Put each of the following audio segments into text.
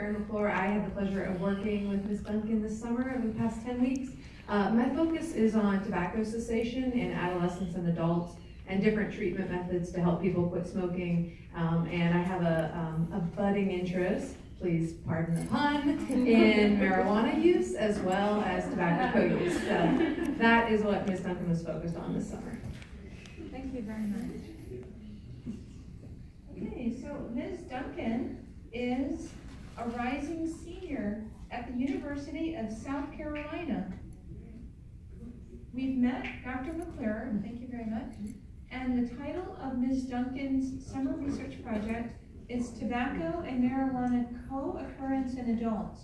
Erin McClure. I had the pleasure of working with Ms. Duncan this summer over the past 10 weeks. My focus is on tobacco cessation in adolescents and adults and different treatment methods to help people quit smoking. And I have a budding interest, please pardon the pun, in marijuana use as well as tobacco co-use. So that is what Ms. Duncan was focused on this summer. Thank you very much. Okay, so Ms. Duncan is a rising senior at the University of South Carolina. We've met Dr. McClure, thank you very much, and the title of Ms. Duncan's summer research project is Tobacco and Marijuana Co-Occurrence in Adults,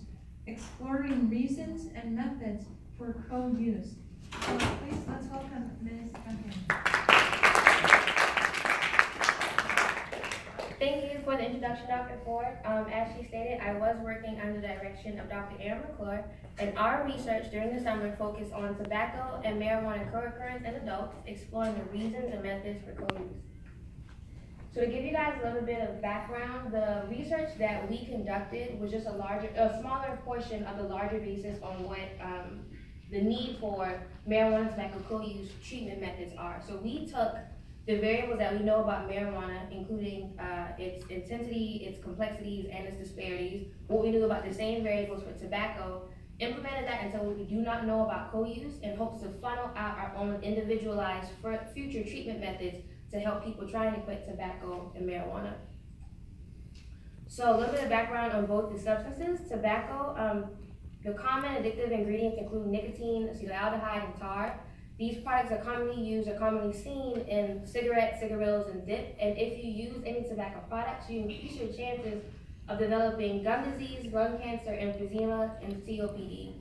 Exploring Reasons and Methods for Co-Use. So please, let's welcome Ms. Duncan. Thank you for the introduction, Dr. Ford. As she stated, I was working under the direction of Dr. Erin McClure, and our research during the summer focused on tobacco and marijuana co-occurrence in adults, exploring the reasons and methods for co-use. So to give you guys a little bit of background, the research that we conducted was just a smaller portion of the larger basis on what the need for marijuana and tobacco co-use treatment methods are. So we took the variables that we know about marijuana, including its intensity, its complexities, and its disparities, what we knew about the same variables for tobacco, implemented that into what we do not know about co-use, in hopes to funnel out our own individualized future treatment methods to help people trying to quit tobacco and marijuana. So a little bit of background on both the substances. Tobacco, the common addictive ingredients include nicotine, acetaldehyde, and tar. These products are commonly used or commonly seen in cigarettes, cigarillos, and dip. And if you use any tobacco products, you increase your chances of developing gum disease, lung cancer, emphysema, and COPD.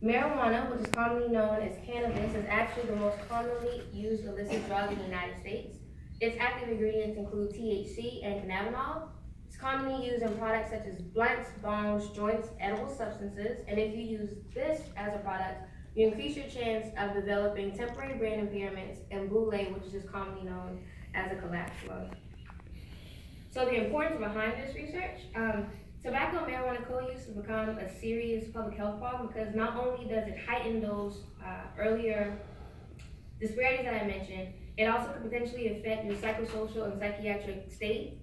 Marijuana, which is commonly known as cannabis, is actually the most commonly used illicit drug in the United States. Its active ingredients include THC and cannabinol. It's commonly used in products such as blunts, bongs, joints, edible substances. And if you use this as a product, you increase your chance of developing temporary brain impairments and boule, which is commonly known as a collapsed lung. So the importance behind this research, tobacco and marijuana co-use has become a serious public health problem because not only does it heighten those earlier disparities that I mentioned, it also could potentially affect your psychosocial and psychiatric state.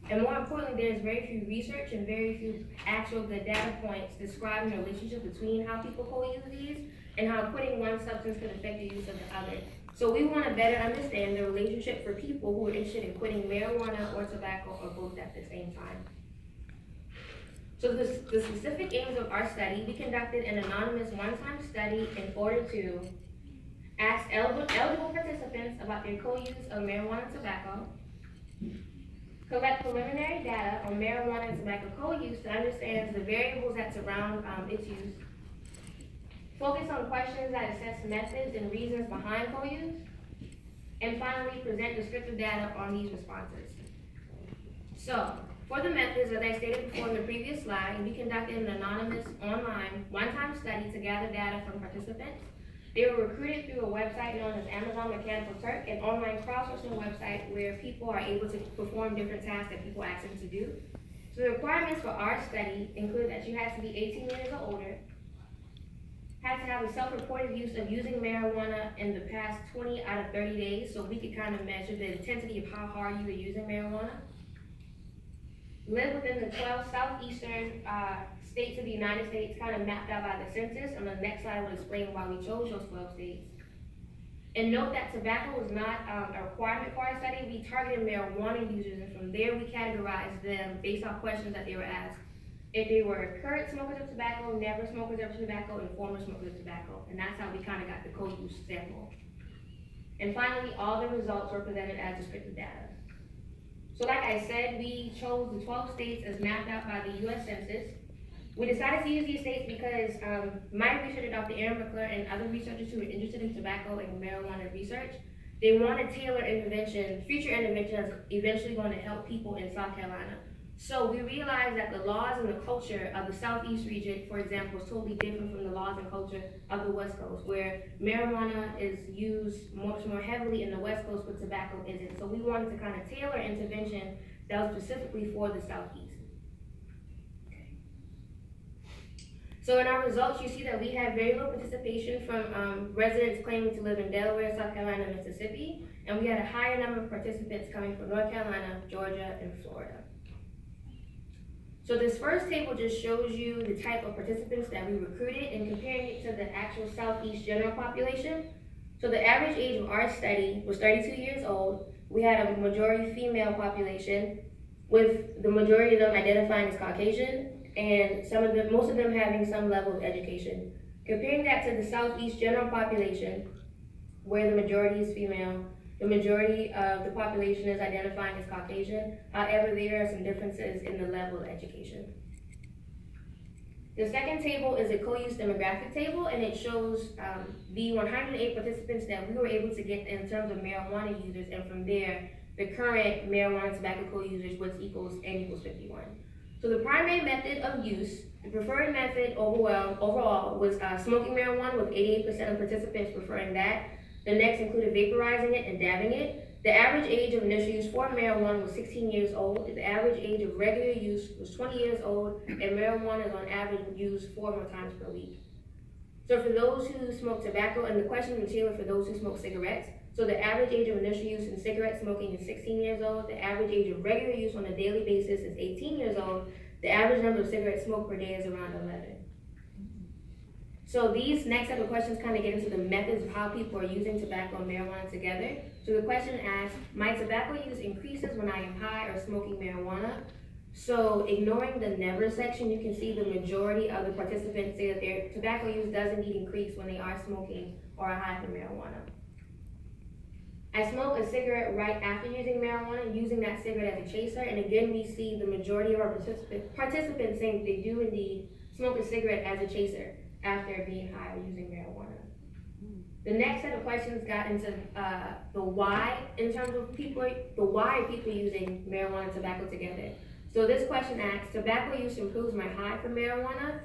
And more importantly, there's very few research and very few actual good data points describing the relationship between how people co-use these and how quitting one substance could affect the use of the other. So we want to better understand the relationship for people who are interested in quitting marijuana or tobacco or both at the same time. So the specific aims of our study, we conducted an anonymous one-time study in order to ask eligible participants about their co-use of marijuana and tobacco, collect preliminary data on marijuana and tobacco co-use to understand the variables that surround its use, focus on questions that assess methods and reasons behind co-use, and finally present descriptive data on these responses. So, for the methods, as I stated before in the previous slide, we conducted an anonymous online one-time study to gather data from participants. They were recruited through a website known as Amazon Mechanical Turk, an online crowdsourcing website where people are able to perform different tasks that people ask them to do. So the requirements for our study include that you had to be 18 years or older, had to have a self-reported use of using marijuana in the past 20 out of 30 days, so we could kind of measure the intensity of how hard you were using marijuana. Live within the 12 southeastern states of the United States, kind of mapped out by the census. On the next slide, I will explain why we chose those 12 states. And note that tobacco was not a requirement for our study. We targeted marijuana users, and from there we categorized them based on questions that they were asked. If they were current smokers of tobacco, never smokers of tobacco, and former smokers of tobacco. And that's how we kind of got the co-use sample. And finally, all the results were presented as descriptive data. So like I said, we chose the 12 states as mapped out by the US Census. We decided to use these states because my researcher, Dr. Erin McClure, and other researchers who were interested in tobacco and marijuana research, they wanted tailored intervention, future intervention that's eventually going to help people in South Carolina. So we realized that the laws and the culture of the Southeast region, for example, is totally different from the laws and culture of the West Coast, where marijuana is used much more heavily in the West Coast, but tobacco isn't. So we wanted to kind of tailor intervention that was specifically for the Southeast. Okay. So in our results, you see that we had very low participation from residents claiming to live in Delaware, South Carolina, and Mississippi, and we had a higher number of participants coming from North Carolina, Georgia, and Florida. So this first table just shows you the type of participants that we recruited and comparing it to the actual Southeast general population. So the average age of our study was 32 years old. We had a majority female population, with the majority of them identifying as Caucasian, and most of them having some level of education. Comparing that to the Southeast general population, where the majority is female, the majority of the population is identifying as Caucasian. However, there are some differences in the level of education. The second table is a co-use demographic table, and it shows the 108 participants that we were able to get in terms of marijuana users, and from there, the current marijuana tobacco co-users, which equals N equals 51. So the primary method of use, the preferred method overall was smoking marijuana, with 88% of participants preferring that. The next included vaporizing it and dabbing it. The average age of initial use for marijuana was 16 years old. The average age of regular use was 20 years old, and marijuana is on average used 4 more times per week. So for those who smoke tobacco, and the question was tailored for those who smoke cigarettes, so the average age of initial use in cigarette smoking is 16 years old. The average age of regular use on a daily basis is 18 years old. The average number of cigarettes smoked per day is around 11. So these next set of questions kind of get into the methods of how people are using tobacco and marijuana together. So the question asks, my tobacco use increases when I am high or smoking marijuana? So ignoring the never section, you can see the majority of the participants say that their tobacco use does indeed increase when they are smoking or are high from marijuana. I smoke a cigarette right after using marijuana, using that cigarette as a chaser, and again we see the majority of our participants saying they do indeed smoke a cigarette as a chaser after being high or using marijuana. The next set of questions got into the why in terms of the why are people using marijuana and tobacco together. So this question asks, tobacco use improves my high from marijuana?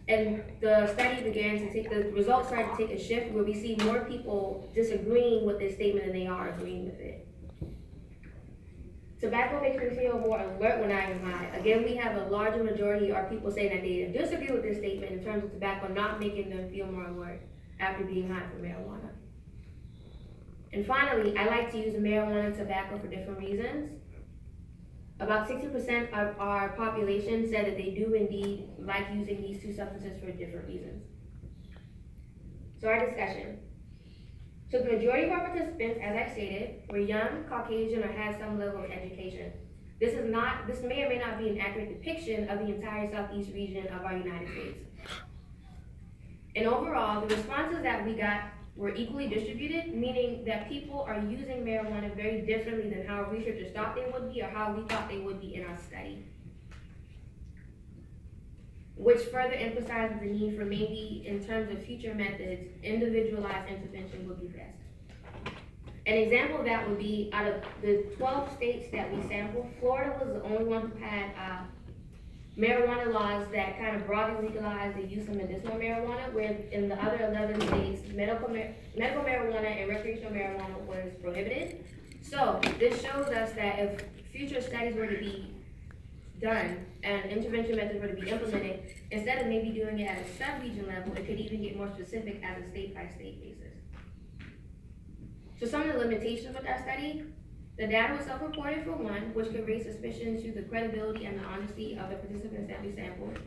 And the study the results started to take a shift where we see more people disagreeing with this statement than they are agreeing with it. Tobacco makes me feel more alert when I am high. Again, we have a larger majority of people saying that they disagree with this statement in terms of tobacco not making them feel more alert after being high from marijuana. And finally, I like to use marijuana and tobacco for different reasons. About 60% of our population said that they do indeed like using these two substances for different reasons. So our discussion. So the majority of our participants, as I stated, were young, Caucasian, or had some level of education. This may or may not be an accurate depiction of the entire Southeast region of our United States. And overall, the responses that we got were equally distributed, meaning that people are using marijuana very differently than how researchers thought they would be or how we thought they would be in our study. Which further emphasizes the need for maybe, in terms of future methods, individualized intervention would be best. An example of that would be, out of the 12 states that we sampled, Florida was the only one who had marijuana laws that kind of broadly legalized the use of medicinal marijuana, where in the other 11 states, medical marijuana and recreational marijuana was prohibited. So this shows us that if future studies were to be done and intervention methods were to be implemented, instead of maybe doing it at a sub-region level, it could even get more specific as a state-by-state basis. So some of the limitations with our study: the data was self-reported for one, which could raise suspicion to the credibility and the honesty of the participants that we sampled.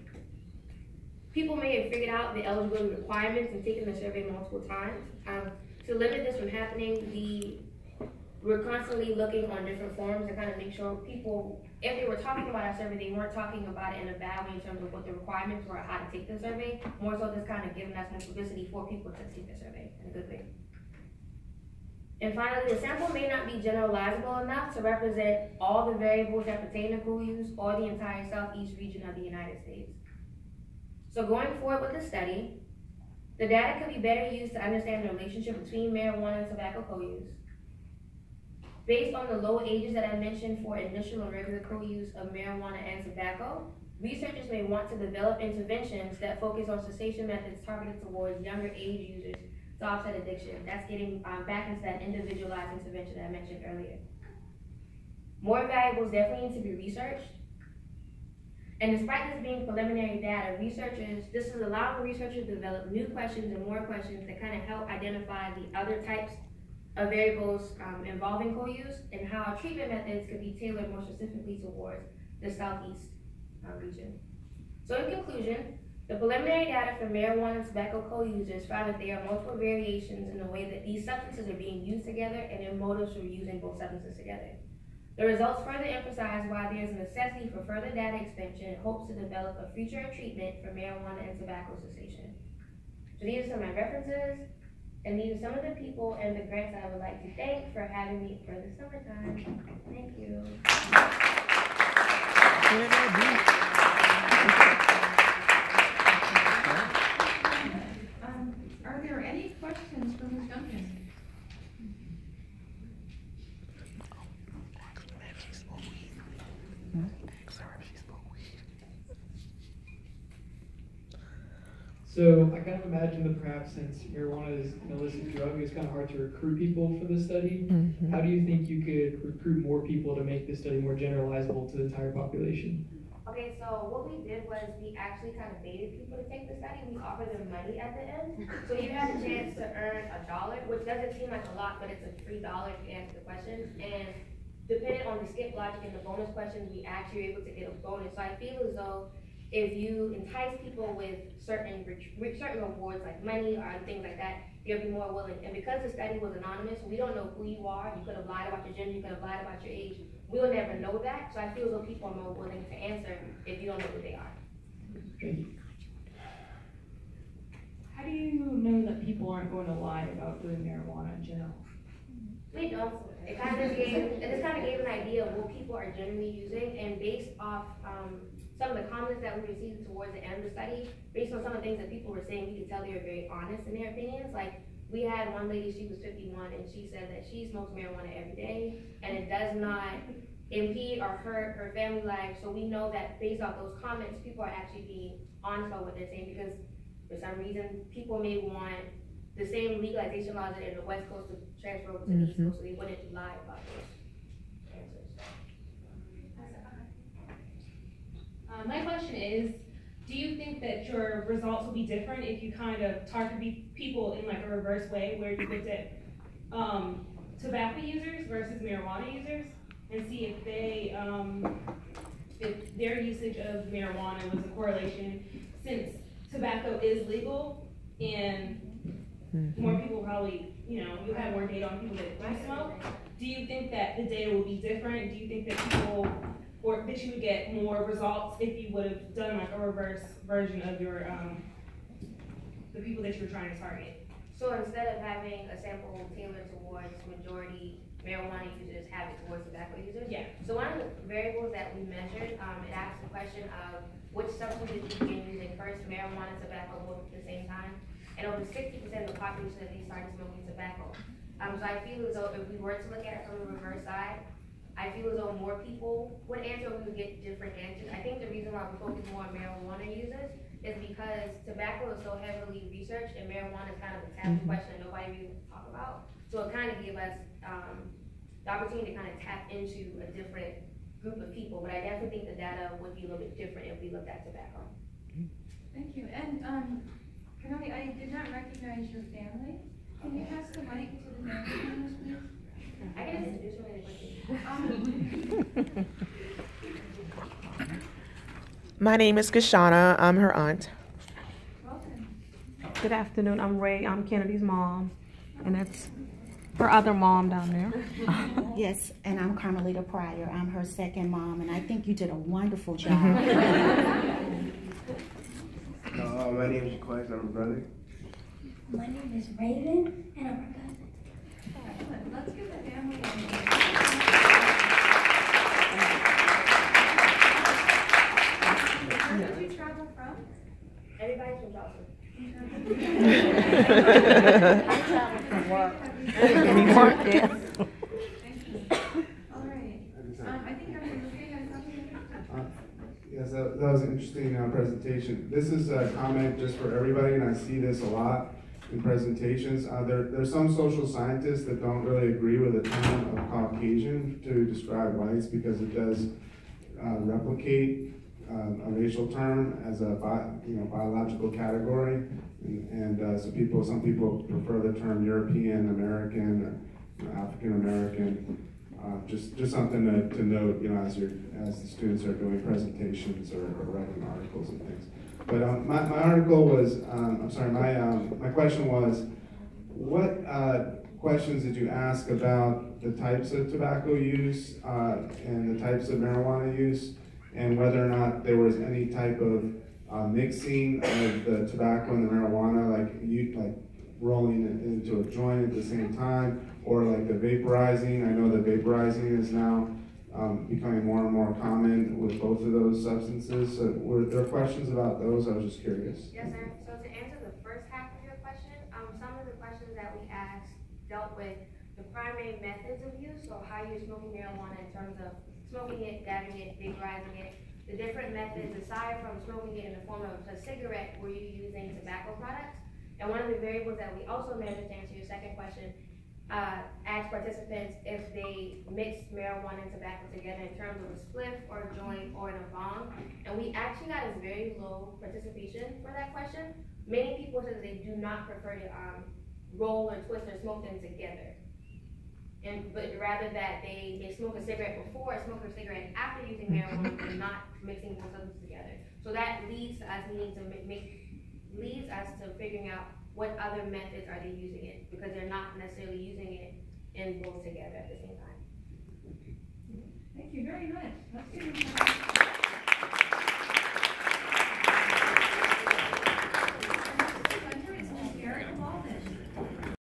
People may have figured out the eligibility requirements and taken the survey multiple times. To limit this from happening, we're constantly looking on different forums to kind of make sure people, if they were talking about our survey, they weren't talking about it in a bad way in terms of what the requirements were or how to take the survey, more so just kind of giving us more publicity for people to take the survey in a good way. And finally, the sample may not be generalizable enough to represent all the variables that pertain to co-use or the entire Southeast region of the United States. So going forward with the study, the data could be better used to understand the relationship between marijuana and tobacco co-use. Based on the low ages that I mentioned for initial and regular co-use of marijuana and tobacco, researchers may want to develop interventions that focus on cessation methods targeted towards younger age users to offset addiction. That's getting back into that individualized intervention that I mentioned earlier. More variables definitely need to be researched. And despite this being preliminary data, this is allowing researchers to develop new questions and more questions that kind of help identify the other types of variables involving co-use and how treatment methods could be tailored more specifically towards the Southeast region. So in conclusion, the preliminary data for marijuana and tobacco co-users found that there are multiple variations in the way that these substances are being used together and in motives for using both substances together. The results further emphasize why there is a necessity for further data expansion and hopes to develop a future treatment for marijuana and tobacco cessation. So these are some of my references, and these are some of the people and the grants I would like to thank for having me for the summertime. Thank you. Are there any questions for Ms. Duncan? So I kind of imagine that perhaps since marijuana is an illicit drug, it's kind of hard to recruit people for this study. Mm-hmm. How do you think you could recruit more people to make this study more generalizable to the entire population? Okay, so what we did was we actually kind of baited people to take the study. We offered them money at the end. So you had a chance to earn $1, which doesn't seem like a lot, but it's a free dollar if you answer the questions. And depending on the skip logic and the bonus questions, we actually were able to get a bonus. So I feel as though if you entice people with certain rewards like money or things like that, you'll be more willing. And because the study was anonymous, we don't know who you are. You could have lied about your gender, you could have lied about your age. We'll never know that. So I feel as though people are more willing to answer if you don't know who they are. Thank you. How do you know that people aren't going to lie about doing marijuana in general? We don't. It kind of gave an idea of what people are generally using, and based off some of the comments that we received towards the end of the study, based on some of the things that people were saying, we could tell they were very honest in their opinions. Like, we had one lady, she was 51, and she said that she smokes marijuana every day, and it does not impede or hurt her family life. So we know that based off those comments, people are actually being honest about what they're saying, because for some reason, people may want the same legalization laws that are in the West Coast to transfer over to the East Coast, so they wouldn't lie about those answers. My question is, do you think that your results will be different if you kind of target people in like a reverse way, where you looked at tobacco users versus marijuana users and see if they, if their usage of marijuana was a correlation, since tobacco is legal and more people probably, you have more data on people that do smoke. Do you think that the data will be different? Do you think that or that you would get more results if you would have done like a reverse version of your, the people that you were trying to target? So instead of having a sample tailored towards majority marijuana users, have it towards tobacco users? Yeah. So one of the variables that we measured, it asked the question of which substances you begin using first, marijuana and tobacco both at the same time. And over 60% of the population said they started smoking tobacco. So I feel as though if we were to look at it from the reverse side, I feel as though more people would answer, we would get different answers. I think the reason why we focus more on marijuana users is because tobacco is so heavily researched and marijuana is kind of a taboo question that nobody really wants to talk about. So it kind of gave us the opportunity to kind of tap into a different group of people. But I definitely think the data would be a little bit different if we looked at tobacco. Thank you. And Kennede, I did not recognize your family. Can you pass the mic to the family members, please? I can introduce you really quickly. My name is Kashana. I'm her aunt. Welcome. Good afternoon, I'm Ray, I'm Kennedy's mom, and that's her other mom down there. Yes, and I'm Carmelita Pryor. I'm her second mom, and I think you did a wonderful job. My name is Jaquez, I'm her brother. My name is Raven, and I'm her cousin. Excellent. Let's give the family a Where did you travel from? Everybody's from Charleston. I traveled from work. All right. I think Dr. Luque has something. Yes, that was an interesting presentation. This is a comment just for everybody, and I see this a lot in presentations. There's some social scientists that don't really agree with the term of Caucasian to describe whites because it does replicate a racial term as a biological category, and so some people prefer the term European American or African American. Just something to note, as the students are doing presentations or writing articles and things. But my article was, my question was, what questions did you ask about the types of tobacco use and the types of marijuana use, and whether or not there was any type of mixing of the tobacco and the marijuana, like rolling it into a joint at the same time, or like the vaporizing? I know that vaporizing is now becoming more and more common with both of those substances. So were there questions about those? I was just curious. Yes, sir. So to answer the first half of your question, some of the questions that we asked dealt with the primary methods of use, so how you're smoking marijuana in terms of smoking it, dabbing it, vaporizing it, the different methods aside from smoking it in the form of a cigarette, were you using tobacco products? And one of the variables that we also measured, to answer your second question, asked participants if they mixed marijuana and tobacco together in terms of a spliff or a joint or in a bong. And we actually got a very low participation for that question. Many people said that they do not prefer to roll or twist or smoke them together. But rather that they smoke a cigarette before or smoke a cigarette after using marijuana, but not mixing both of them together. So that leads to us needing to leads us to figuring out what other methods are they using it, because they're not necessarily using it in both together at the same time. Thank you very much. Let's give